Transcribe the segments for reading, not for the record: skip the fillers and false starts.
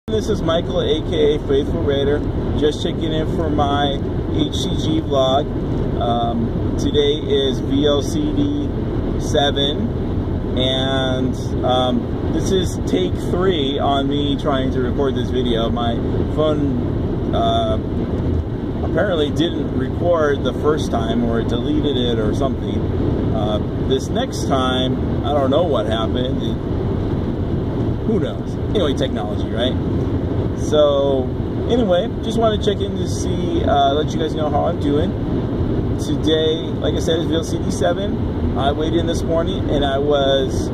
This is Michael, aka Faithful Raider, just checking in for my HCG vlog. Today is Vlcd 7, and this is take 3 on me trying to record this video. My phone apparently didn't record the first time, or it deleted it or something. This next time, I don't know what happened. Who knows? Anyway, technology, right? So, anyway, just want to check in to see, let you guys know how I'm doing. Today, like I said, is Vlcd 7. I weighed in this morning and I was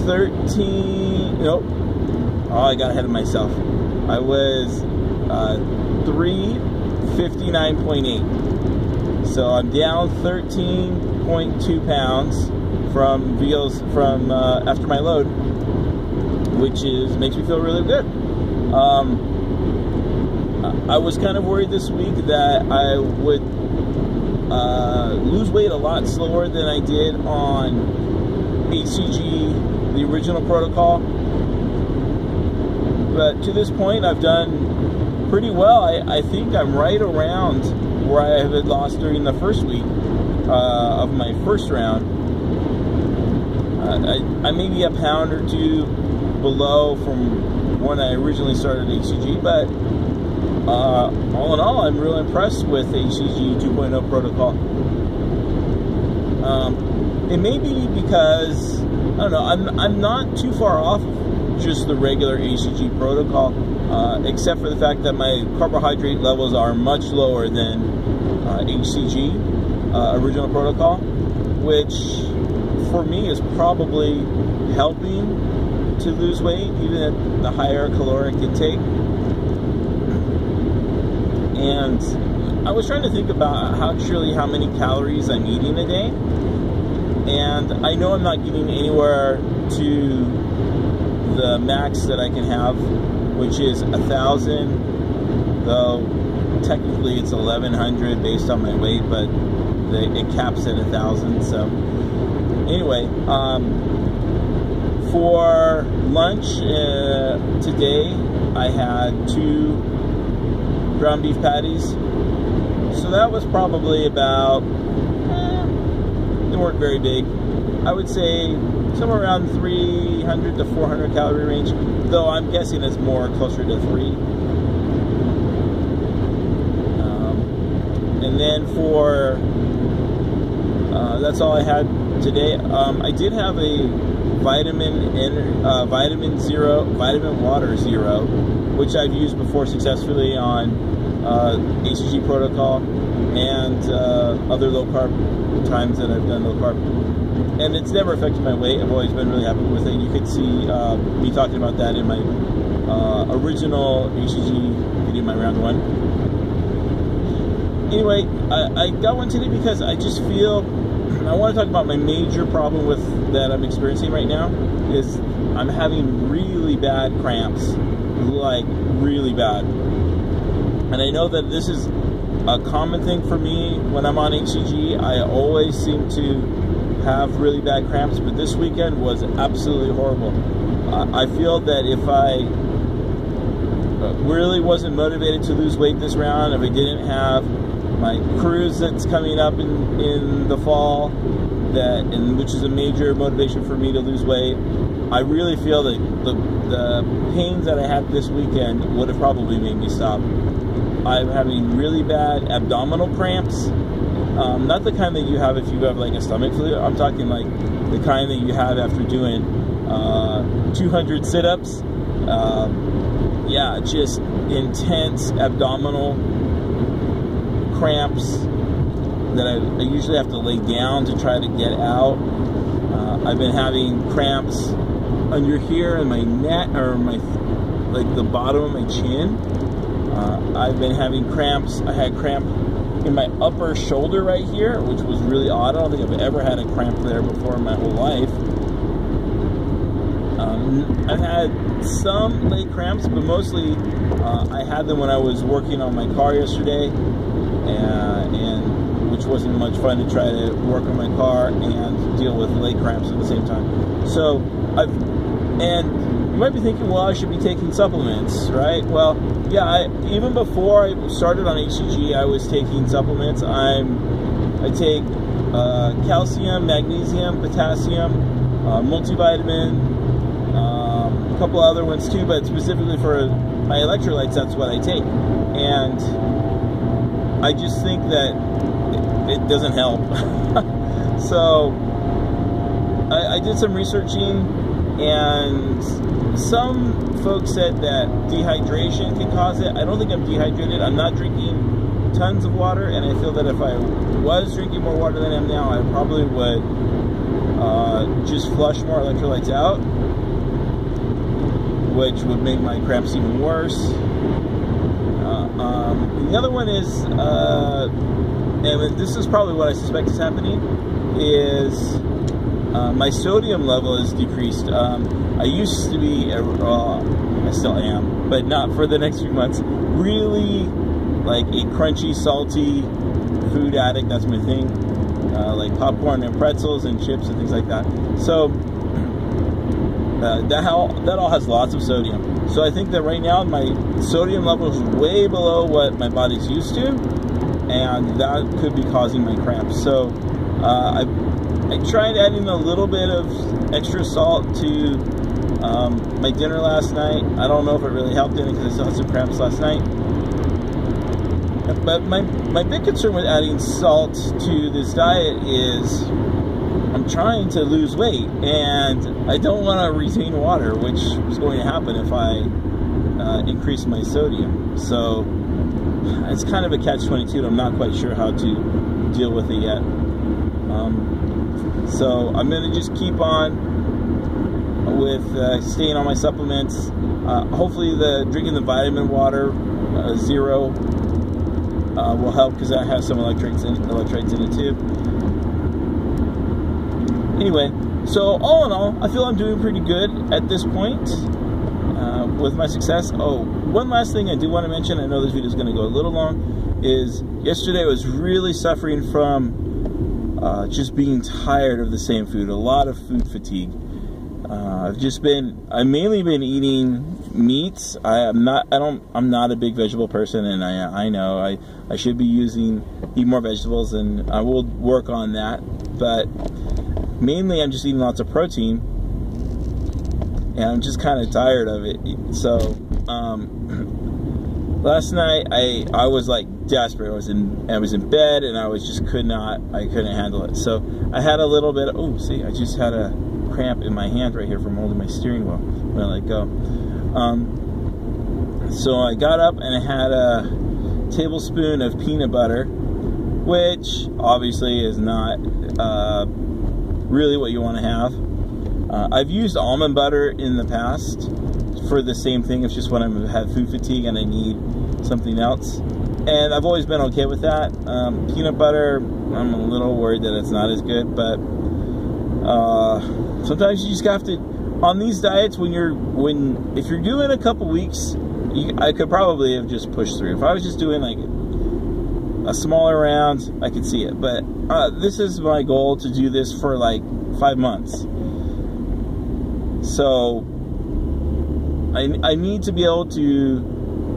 13, nope, oh, I got ahead of myself. I was 359.8. So I'm down 13.2 pounds from after my load, which makes me feel really good. I was kind of worried this week that I would lose weight a lot slower than I did on HCG, the original protocol. But to this point, I've done pretty well. I think I'm right around where I had lost during the first week of my first round. I may be a pound or two below from when I originally started HCG, but all in all, I'm real impressed with HCG 2.0 protocol. It may be because, I don't know, I'm not too far off just the regular HCG protocol, except for the fact that my carbohydrate levels are much lower than HCG original protocol, which for me is probably helping to lose weight, even at the higher caloric intake. And I was trying to think about how many calories I'm eating a day, and I know I'm not getting anywhere to the max that I can have, which is 1,000, though technically it's 1,100 based on my weight, but it caps at 1,000. So anyway, for lunch today, I had 2 ground beef patties. So that was probably about, they weren't very big. I would say somewhere around 300 to 400 calorie range, though I'm guessing it's more closer to 3. And then for, that's all I had today. I did have a vitamin water zero, which I've used before successfully on HCG protocol and other low carb times that I've done low carb, and it's never affected my weight. I've always been really happy with it. You could see me talking about that in my original HCG video, my round 1. Anyway, I got one today because I just feel I want to talk about my major problem that I'm experiencing right now. Is I'm having really bad cramps, like really bad. And I know that this is a common thing for me when I'm on HCG. I always seem to have really bad cramps, but this weekend was absolutely horrible. I feel that if I really wasn't motivated to lose weight this round, if I didn't have my cruise that's coming up in the fall, which is a major motivation for me to lose weight, I really feel that the pains that I had this weekend would have probably made me stop. I'm having really bad abdominal cramps, not the kind that you have if you have like a stomach flu. I'm talking like the kind that you have after doing 200 sit-ups. Yeah, just intense abdominal cramps that I usually have to lay down to try to get out. I've been having cramps under here in my neck, or like the bottom of my chin. I've been having cramps. I had cramp in my upper shoulder right here, which was really odd. I don't think I've ever had a cramp there before in my whole life. I've had some leg cramps, but mostly I had them when I was working on my car yesterday, and which wasn't much fun to try to work on my car and deal with leg cramps at the same time. So and you might be thinking, well, I should be be taking supplements, right? Well, yeah, even before I started on HCG, I was taking supplements. I take calcium, magnesium, potassium, multivitamin, a couple other ones too, but specifically for my electrolytes, that's what I take. And I just think that it doesn't help. So I did some researching, and some folks said that dehydration can cause it. I don't think I'm dehydrated. I'm not drinking tons of water, and I feel that if I was drinking more water than I am now, I probably would just flush more electrolytes out, which would make my cramps even worse. The other one is, and this is probably what I suspect is happening, is my sodium level is decreased. I used to be, I still am, but not for the next few months, really like a crunchy, salty food addict. That's my thing. Like popcorn and pretzels and chips and things like that. So that all has lots of sodium. So I think that right now my sodium level is way below what my body's used to, and that could be causing my cramps. So I tried adding a little bit of extra salt to my dinner last night. I don't know if it really helped any because I still had some cramps last night. But my big concern with adding salt to this diet is I'm trying to lose weight, and I don't want to retain water, which is going to happen if I increase my sodium. So it's kind of a catch-22. I'm not quite sure how to deal with it yet. So I'm going to just keep on with staying on my supplements. Hopefully drinking the vitamin water, zero, will help because that has some electrolytes in it too. Anyway, so all in all, I feel I'm doing pretty good at this point with my success. Oh, one last thing I do want to mention, I know this video is going to go a little long, is yesterday I was really suffering from just being tired of the same food, a lot of food fatigue. I've mainly been eating meats. I'm not a big vegetable person, and I know I should be eating more vegetables, and I will work on that. But mainly I'm just eating lots of protein, and I'm just kind of tired of it. So last night I was like desperate. I was in bed, and I couldn't handle it. So I had a little bit of, oh, see, I just had a cramp in my hand right here from holding my steering wheel when I let go. So I got up and I had a tablespoon of peanut butter, which obviously is not really what you want to have. I've used almond butter in the past for the same thing. It's just when I have food fatigue and I need something else, and I've always been okay with that. Peanut butter, I'm a little worried that it's not as good, but sometimes you just have to, on these diets, if you're doing a couple weeks, I could probably have just pushed through. If I was just doing like a smaller round, I could see it. But this is my goal, to do this for like 5 months. So I need to be able to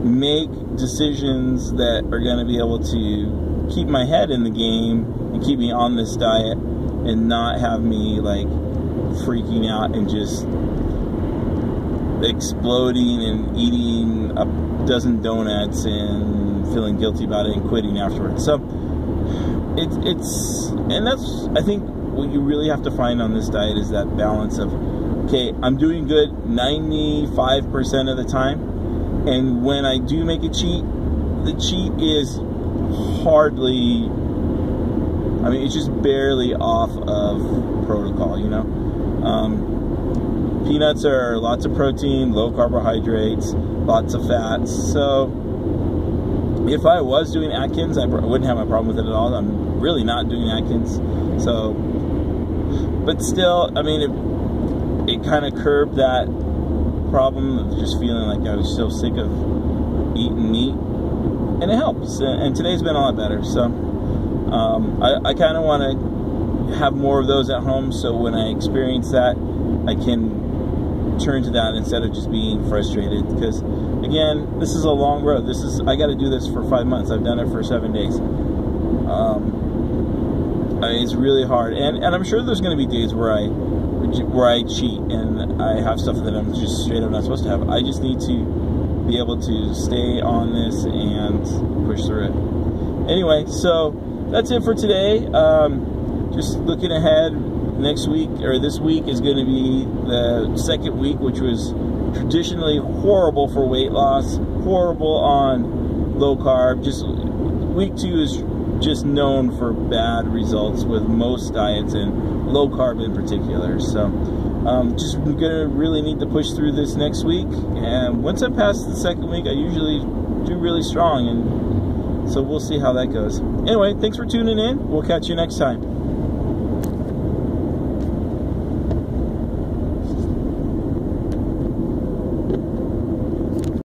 make decisions that are going to be able to keep my head in the game and keep me on this diet, and not have me like freaking out and just exploding and eating a dozen donuts and feeling guilty about it and quitting afterwards. So and that's, I think, what you really have to find on this diet is that balance of, okay, I'm doing good 95% of the time, and when I do make a cheat, the cheat is hardly, I mean, it's just barely off of protocol, you know. Peanuts are lots of protein, low carbohydrates, lots of fats. So if I was doing Atkins, I wouldn't have a problem with it at all. I'm really not doing Atkins. So, but still, I mean, it kind of curbed that problem of just feeling like I was so sick of eating meat, and it helps. And today's been a lot better. So I kind of want to have more of those at home, so when I experience that, I can return to that instead of just being frustrated, because again, this is a long road. I got to do this for 5 months. I've done it for 7 days. I mean, it's really hard, and I'm sure there's going to be days where I cheat and I have stuff that I'm just straight up not supposed to have. I just need to be able to stay on this and push through it. Anyway, so that's it for today. Just looking ahead, next week, or this week, is going to be the second week, which was traditionally horrible for weight loss, horrible on low carb. Just week 2 is just known for bad results with most diets, and low carb in particular. So just gonna really need to push through this next week, and once I pass the second week, I usually do really strong, and so we'll see how that goes. Anyway, thanks for tuning in. We'll catch you next time.